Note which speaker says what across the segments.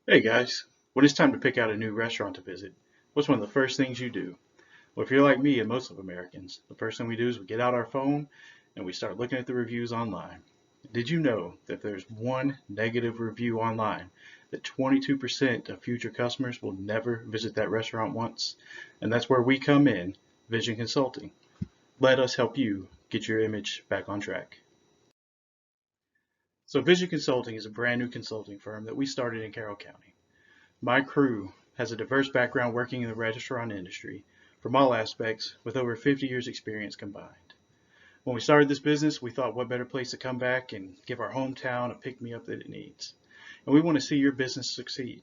Speaker 1: Hey guys, when it's time to pick out a new restaurant to visit, what's one of the first things you do? Well, if you're like me and most of Americans, the first thing we do is we get out our phone and we start looking at the reviews online. Did you know that if there's one negative review online, that 22% of future customers will never visit that restaurant once? And that's where we come in, Vision Consulting. Let us help you get your image back on track. So Vision Consulting is a brand new consulting firm that we started in Carroll County. My crew has a diverse background working in the restaurant industry from all aspects with over 50 years experience combined. When we started this business, we thought what better place to come back and give our hometown a pick-me-up that it needs. And we want to see your business succeed.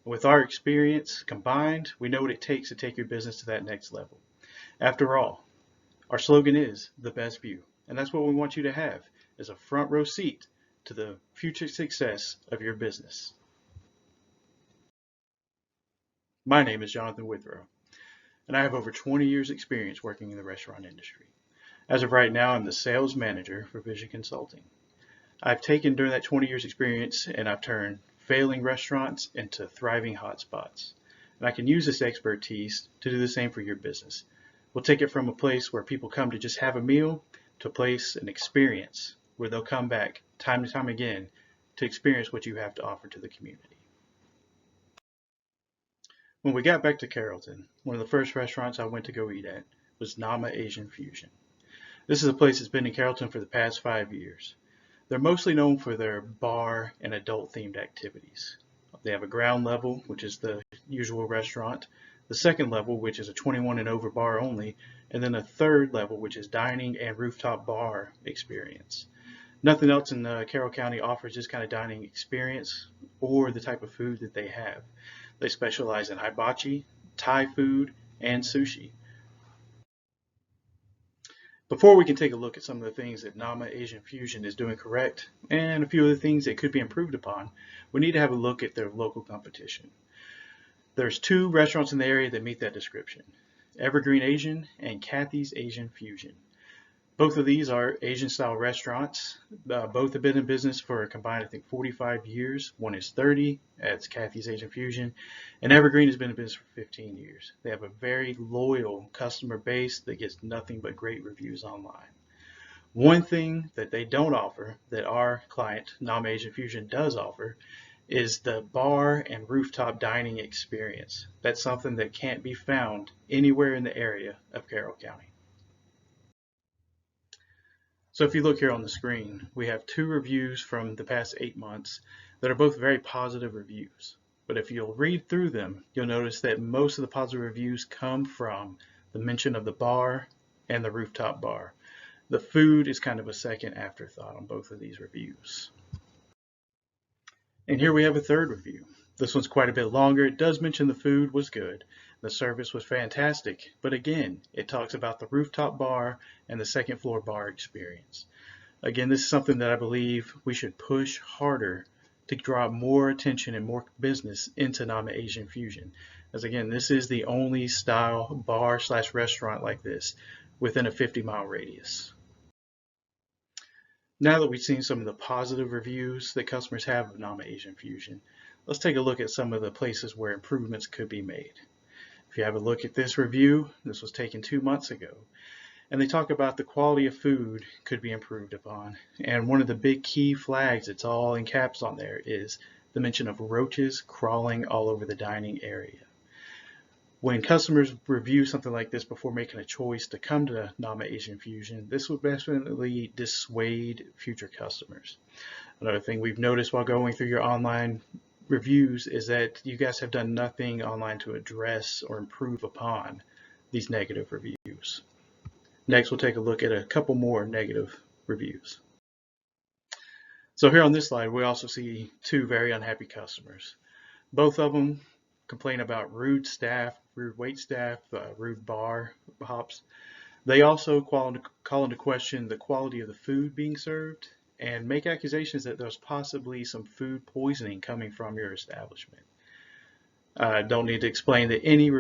Speaker 1: And with our experience combined, we know what it takes to take your business to that next level. After all, our slogan is the best view. And that's what we want you to have is a front row seat to the future success of your business. My name is Jonathan Withrow, and I have over 20 years experience working in the restaurant industry. As of right now, I'm the sales manager for Vision Consulting. I've taken during that 20 years experience and I've turned failing restaurants into thriving hotspots. And I can use this expertise to do the same for your business. We'll take it from a place where people come to just have a meal to a place, an experience where they'll come back time and time again to experience what you have to offer to the community. When we got back to Carrollton, one of the first restaurants I went to go eat at was Nama Asian Fusion. This is a place that's been in Carrollton for the past 5 years. They're mostly known for their bar and adult themed activities. They have a ground level, which is the usual restaurant, the second level, which is a 21 and over bar only, and then a third level, which is dining and rooftop bar experience. Nothing else in Carroll County offers this kind of dining experience or the type of food that they have. They specialize in hibachi, Thai food, and sushi. Before we can take a look at some of the things that Nama Asian Fusion is doing correct and a few other things that could be improved upon, we need to have a look at their local competition. There's two restaurants in the area that meet that description, Evergreen Asian and Kathy's Asian Fusion. Both of these are Asian style restaurants. Both have been in business for a combined, I think, 45 years. One is 30, that's Kathy's Asian Fusion, and Evergreen has been in business for 15 years. They have a very loyal customer base that gets nothing but great reviews online. One thing that they don't offer, that our client, Nam Asian Fusion, does offer, is the bar and rooftop dining experience. That's something that can't be found anywhere in the area of Carroll County. So if you look here on the screen, we have two reviews from the past 8 months that are both very positive reviews. But if you'll read through them, you'll notice that most of the positive reviews come from the mention of the bar and the rooftop bar. The food is kind of a second afterthought on both of these reviews. And here we have a third review. This one's quite a bit longer. It does mention the food was good. The service was fantastic. But again, it talks about the rooftop bar and the second floor bar experience. Again, this is something that I believe we should push harder to draw more attention and more business into Nama Asian Fusion. As again, this is the only style bar slash restaurant like this within a 50-mile radius. Now that we've seen some of the positive reviews that customers have of Nama Asian Fusion, let's take a look at some of the places where improvements could be made. If you have a look at this review, this was taken 2 months ago, and they talk about the quality of food could be improved upon. And one of the big key flags, it's all in caps on there, is the mention of roaches crawling all over the dining area. When customers review something like this before making a choice to come to Nama Asian Fusion, this will definitely dissuade future customers. Another thing we've noticed while going through your online reviews is that you guys have done nothing online to address or improve upon these negative reviews. Next, we'll take a look at a couple more negative reviews. So here on this slide, we also see two very unhappy customers. Both of them complain about rude staff, rude wait staff, rude bar hops. They also call into question the quality of the food being served and make accusations that there's possibly some food poisoning coming from your establishment. I don't need to explain that any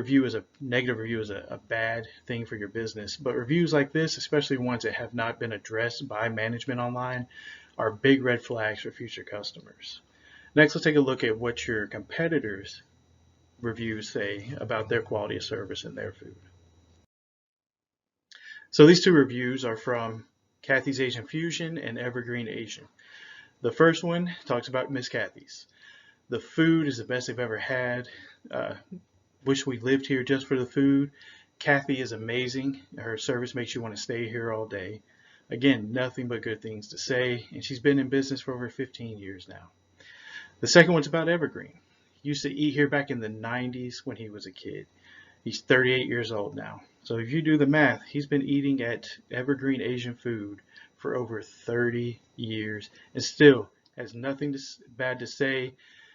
Speaker 1: negative review is a bad thing for your business, but reviews like this, especially ones that have not been addressed by management online, are big red flags for future customers. Next, let's take a look at what your competitors' reviews say about their quality of service and their food. So these two reviews are from Kathy's Asian Fusion and Evergreen Asian. The first one talks about Miss Kathy's. The food is the best they've ever had. Wish we lived here just for the food. Kathy is amazing. Her service makes you want to stay here all day. Again, nothing but good things to say, and she's been in business for over 15 years now. The second one's about Evergreen. He used to eat here back in the 90s when he was a kid. He's 38 years old now. So if you do the math, he's been eating at Evergreen Asian food for over 30 years and still has nothing bad to say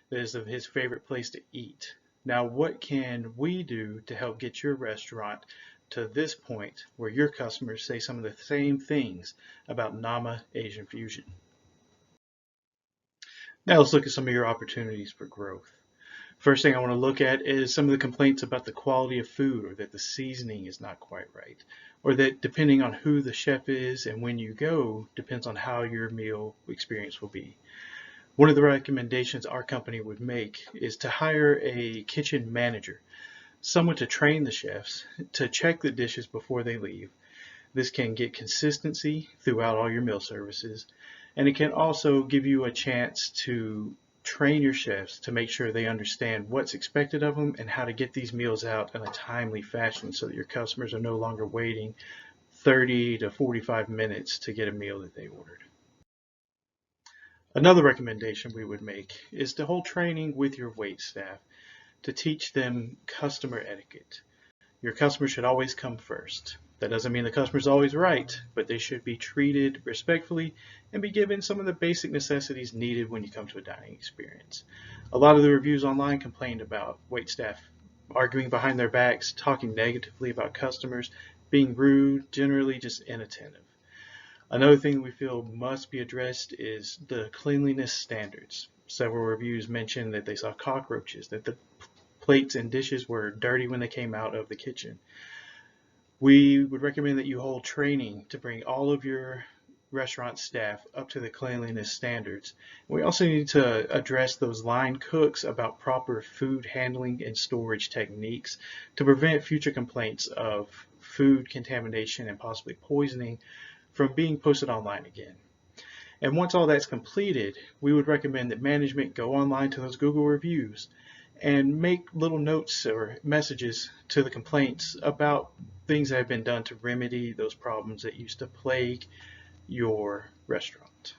Speaker 1: that is of his favorite place to eat. Now, what can we do to help get your restaurant to this point where your customers say some of the same things about Nama Asian Fusion? Now let's look at some of your opportunities for growth. First thing I want to look at is some of the complaints about the quality of food, or that the seasoning is not quite right, or that depending on who the chef is and when you go depends on how your meal experience will be. One of the recommendations our company would make is to hire a kitchen manager, someone to train the chefs to check the dishes before they leave. This can get consistency throughout all your meal services, and it can also give you a chance to train your chefs to make sure they understand what's expected of them and how to get these meals out in a timely fashion so that your customers are no longer waiting 30 to 45 minutes to get a meal that they ordered. Another recommendation we would make is to hold training with your wait staff to teach them customer etiquette. Your customer should always come first. That doesn't mean the customer's always right, but they should be treated respectfully and be given some of the basic necessities needed when you come to a dining experience. A lot of the reviews online complained about waitstaff arguing behind their backs, talking negatively about customers, being rude, generally just inattentive. Another thing we feel must be addressed is the cleanliness standards. Several reviews mentioned that they saw cockroaches, that the plates and dishes were dirty when they came out of the kitchen. We would recommend that you hold training to bring all of your restaurant staff up to the cleanliness standards. We also need to address those line cooks about proper food handling and storage techniques to prevent future complaints of food contamination and possibly poisoning from being posted online again. And once all that's completed, we would recommend that management go online to those Google reviews and make little notes or messages to the complaints about things that have been done to remedy those problems that used to plague your restaurant.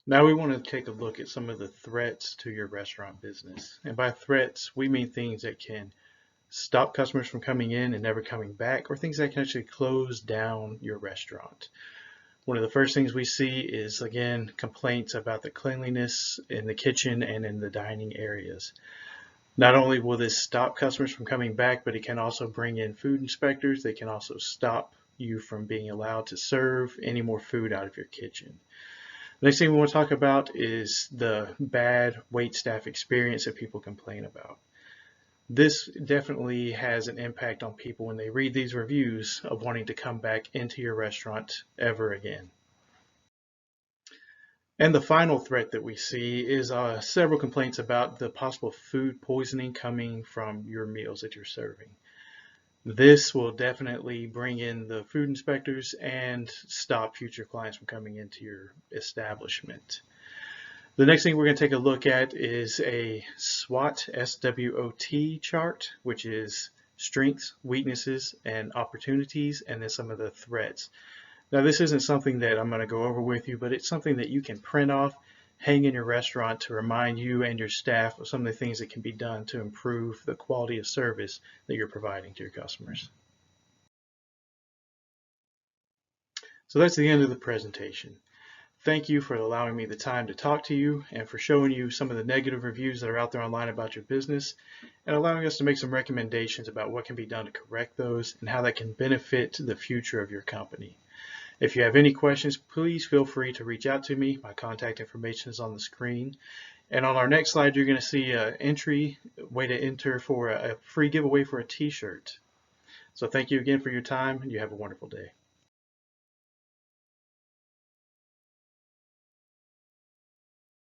Speaker 1: Now we want to take a look at some of the threats to your restaurant business. And by threats, we mean things that can stop customers from coming in and never coming back, or things that can actually close down your restaurant. One of the first things we see is, again, complaints about the cleanliness in the kitchen and in the dining areas. Not only will this stop customers from coming back, but it can also bring in food inspectors. They can also stop you from being allowed to serve any more food out of your kitchen. The next thing we want to talk about is the bad waitstaff experience that people complain about. This definitely has an impact on people when they read these reviews of wanting to come back into your restaurant ever again. And the final threat that we see is several complaints about the possible food poisoning coming from your meals that you're serving. This will definitely bring in the food inspectors and stop future clients from coming into your establishment. The next thing we're going to take a look at is a SWOT, S-W-O-T chart, which is strengths, weaknesses, and opportunities, and then some of the threats. Now, this isn't something that I'm going to go over with you, but it's something that you can print off, hang in your restaurant to remind you and your staff of some of the things that can be done to improve the quality of service that you're providing to your customers. So that's the end of the presentation. Thank you for allowing me the time to talk to you and for showing you some of the negative reviews that are out there online about your business and allowing us to make some recommendations about what can be done to correct those and how that can benefit the future of your company. If you have any questions, please feel free to reach out to me. My contact information is on the screen. And on our next slide, you're going to see an way to enter for a free giveaway for a t-shirt. So thank you again for your time, and you have a wonderful day.